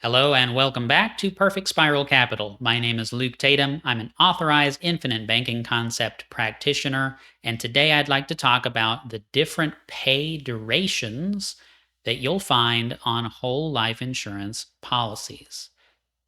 Hello and welcome back to Perfect Spiral Capital. My name is Luke Tatum. I'm an authorized infinite banking concept practitioner, and today I'd like to talk about the different pay durations that you'll find on whole life insurance policies.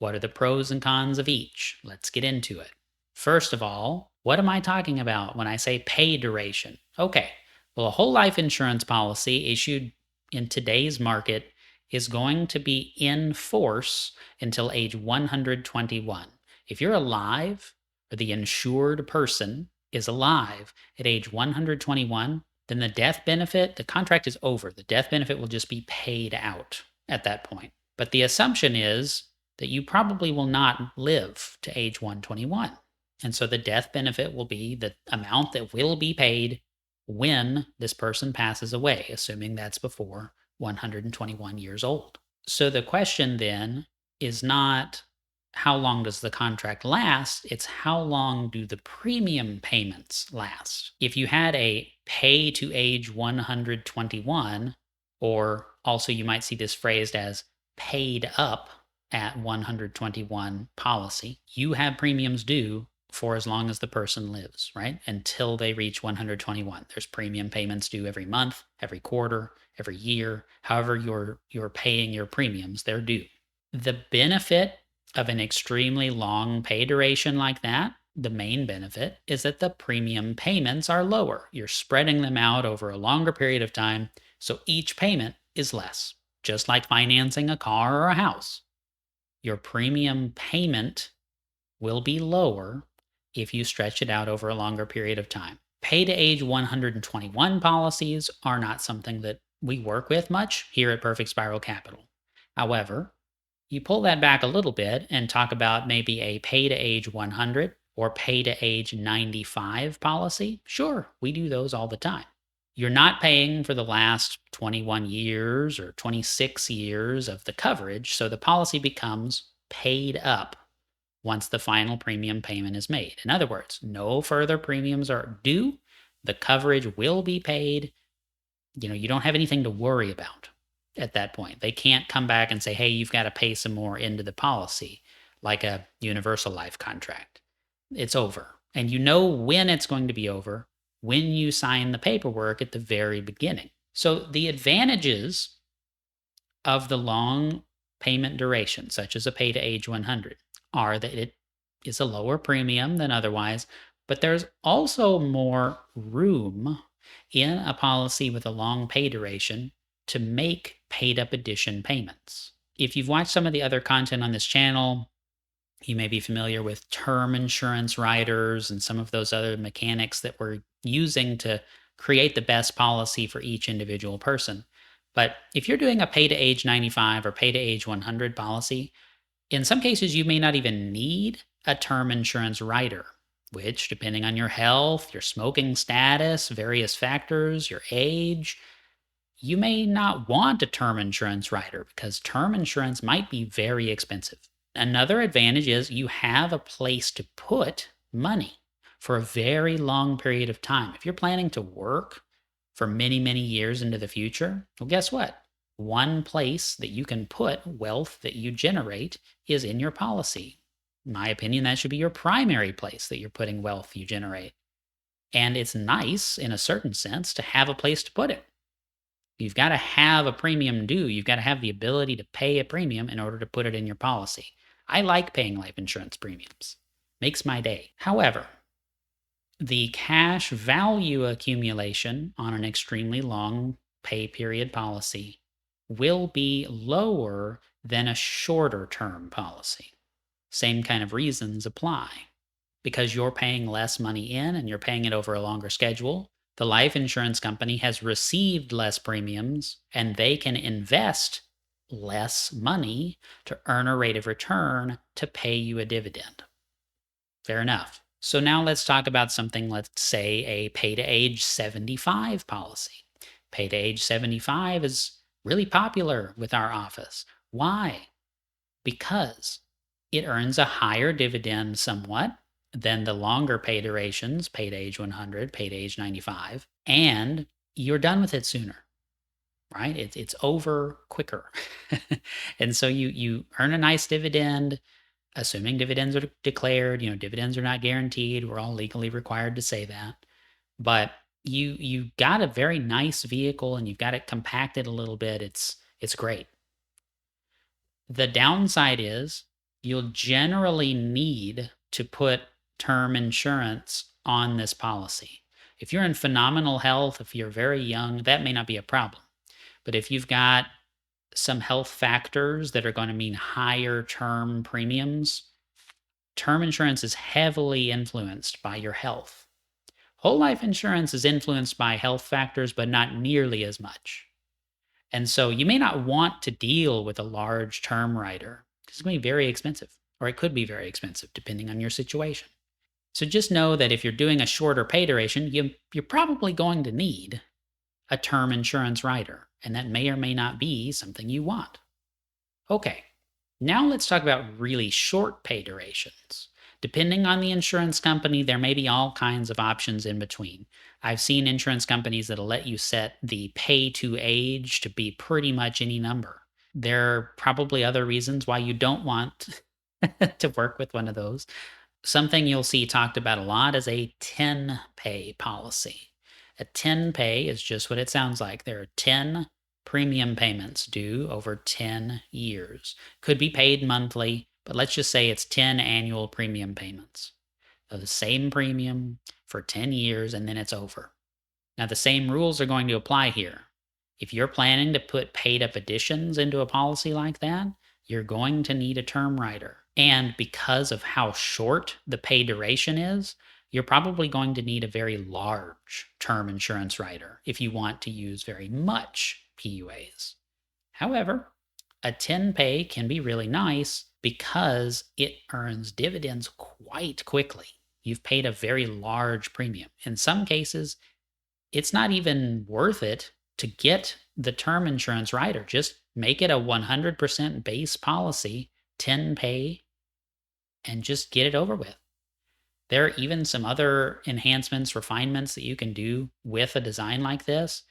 What are the pros and cons of each? Let's get into it. First of all, what am I talking about when I say pay duration? Okay, well, a whole life insurance policy issued in today's market is going to be in force until age 121. If you're alive, or the insured person is alive at age 121, then the death benefit, the contract is over. The death benefit will just be paid out at that point. But the assumption is that you probably will not live to age 121. And so the death benefit will be the amount that will be paid when this person passes away, assuming that's before 121 years old. So the question then is not how long does the contract last? It's how long do the premium payments last? If you had a pay to age 121, or also you might see this phrased as paid up at 121 policy, you have premiums due for as long as the person lives, right? Until they reach 121. There's premium payments due every month, every quarter, every year, however you're paying your premiums, they're due. The benefit of an extremely long pay duration like that, the main benefit is that the premium payments are lower. You're spreading them out over a longer period of time, so each payment is less, just like financing a car or a house. Your premium payment will be lower if you stretch it out over a longer period of time. Pay to age 121 policies are not something that we work with much here at Perfect Spiral Capital. However, you pull that back a little bit and talk about maybe a pay to age 100 or pay to age 95 policy. Sure, we do those all the time. You're not paying for the last 21 years or 26 years of the coverage, so the policy becomes paid up once the final premium payment is made. In other words, no further premiums are due. The coverage will be paid. You don't have anything to worry about at that point. They can't come back and say, hey, you've got to pay some more into the policy, like a universal life contract. It's over. And you know when it's going to be over when you sign the paperwork at the very beginning. So the advantages of the long payment duration, such as a pay to age 100, are that it is a lower premium than otherwise, but there's also more room in a policy with a long pay duration to make paid up addition payments. If you've watched some of the other content on this channel, you may be familiar with term insurance riders and some of those other mechanics that we're using to create the best policy for each individual person. But if you're doing a pay to age 95 or pay to age 100 policy, in some cases you may not even need a term insurance rider, which, depending on your health, your smoking status, various factors, your age, you may not want a term insurance rider because term insurance might be very expensive. Another advantage is you have a place to put money for a very long period of time. If you're planning to work for many, many years into the future, well, guess what? One place that you can put wealth that you generate is in your policy. In my opinion, that should be your primary place that you're putting wealth you generate. And it's nice, in a certain sense, to have a place to put it. You've got to have a premium due. You've got to have the ability to pay a premium in order to put it in your policy. I like paying life insurance premiums. Makes my day. However, the cash value accumulation on an extremely long pay period policy will be lower than a shorter term policy. Same kind of reasons apply. Because you're paying less money in and you're paying it over a longer schedule, the life insurance company has received less premiums and they can invest less money to earn a rate of return to pay you a dividend. Fair enough. So now let's talk about something, let's say a pay to age 75 policy. Pay to age 75 is really popular with our office. Why? Because it earns a higher dividend somewhat than the longer pay durations, pay to age 100, pay to age 95, and you're done with it sooner. right? It's over quicker. And so you earn a nice dividend, assuming dividends are declared. Dividends are not guaranteed. We're all legally required to say that. But you got a very nice vehicle and you've got it compacted a little bit. It's great. The downside is you'll generally need to put term insurance on this policy. If you're in phenomenal health, if you're very young, that may not be a problem. But if you've got some health factors that are going to mean higher term premiums, term insurance is heavily influenced by your health. Whole life insurance is influenced by health factors, but not nearly as much. And so you may not want to deal with a large term rider because it's going to be very expensive, or it could be very expensive depending on your situation. So just know that if you're doing a shorter pay duration, you're probably going to need a term insurance rider, and that may or may not be something you want. Okay, now let's talk about really short pay durations. Depending on the insurance company, there may be all kinds of options in between. I've seen insurance companies that'll let you set the pay to age to be pretty much any number. There are probably other reasons why you don't want to work with one of those. Something you'll see talked about a lot is a 10 pay policy. A 10 pay is just what it sounds like. There are 10 premium payments due over 10 years. Could be paid monthly, but let's just say it's 10 annual premium payments of the same premium for 10 years, and then it's over. Now, the same rules are going to apply here. If you're planning to put paid up additions into a policy like that, you're going to need a term rider. And because of how short the pay duration is, you're probably going to need a very large term insurance rider if you want to use very much PUAs. However, a 10 pay can be really nice because it earns dividends quite quickly. You've paid a very large premium. In some cases, it's not even worth it to get the term insurance rider. Just make it a 100% base policy, 10 pay, and just get it over with. There are even some other enhancements, refinements that you can do with a design like this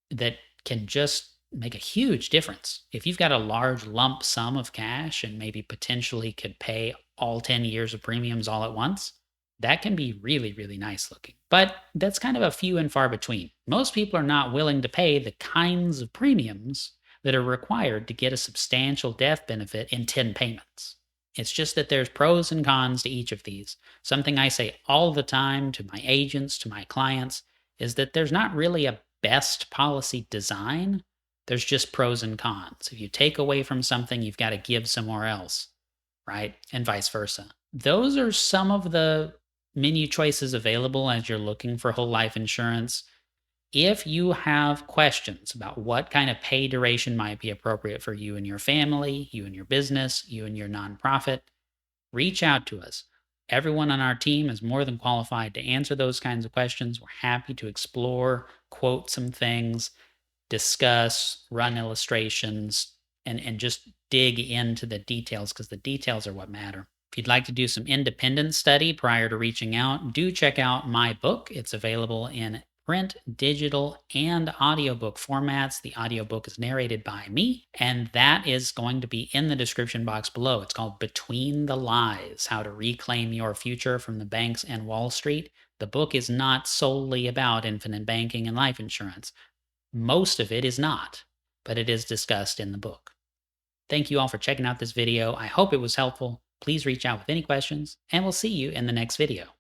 that can just make a huge difference. If you've got a large lump sum of cash and maybe potentially could pay all 10 years of premiums all at once, that can be really, really nice looking. But that's kind of a few and far between. Most people are not willing to pay the kinds of premiums that are required to get a substantial death benefit in 10 payments. It's just that there's pros and cons to each of these. Something I say all the time to my agents, to my clients, is that there's not really a best policy design. There's just pros and cons. If you take away from something, you've got to give somewhere else, right? And vice versa. Those are some of the menu choices available as you're looking for whole life insurance. If you have questions about what kind of pay duration might be appropriate for you and your family, you and your business, you and your nonprofit, reach out to us. Everyone on our team is more than qualified to answer those kinds of questions. We're happy to explore, quote some things, discuss, run illustrations, and just dig into the details because the details are what matter. If you'd like to do some independent study prior to reaching out, do check out my book. It's available in print, digital, and audiobook formats. The audiobook is narrated by me, and that is going to be in the description box below. It's called Between the Lies: How to Reclaim Your Future from the Banks and Wall Street. The book is not solely about infinite banking and life insurance. Most of it is not, but it is discussed in the book. Thank you all for checking out this video. I hope it was helpful. Please reach out with any questions, and we'll see you in the next video.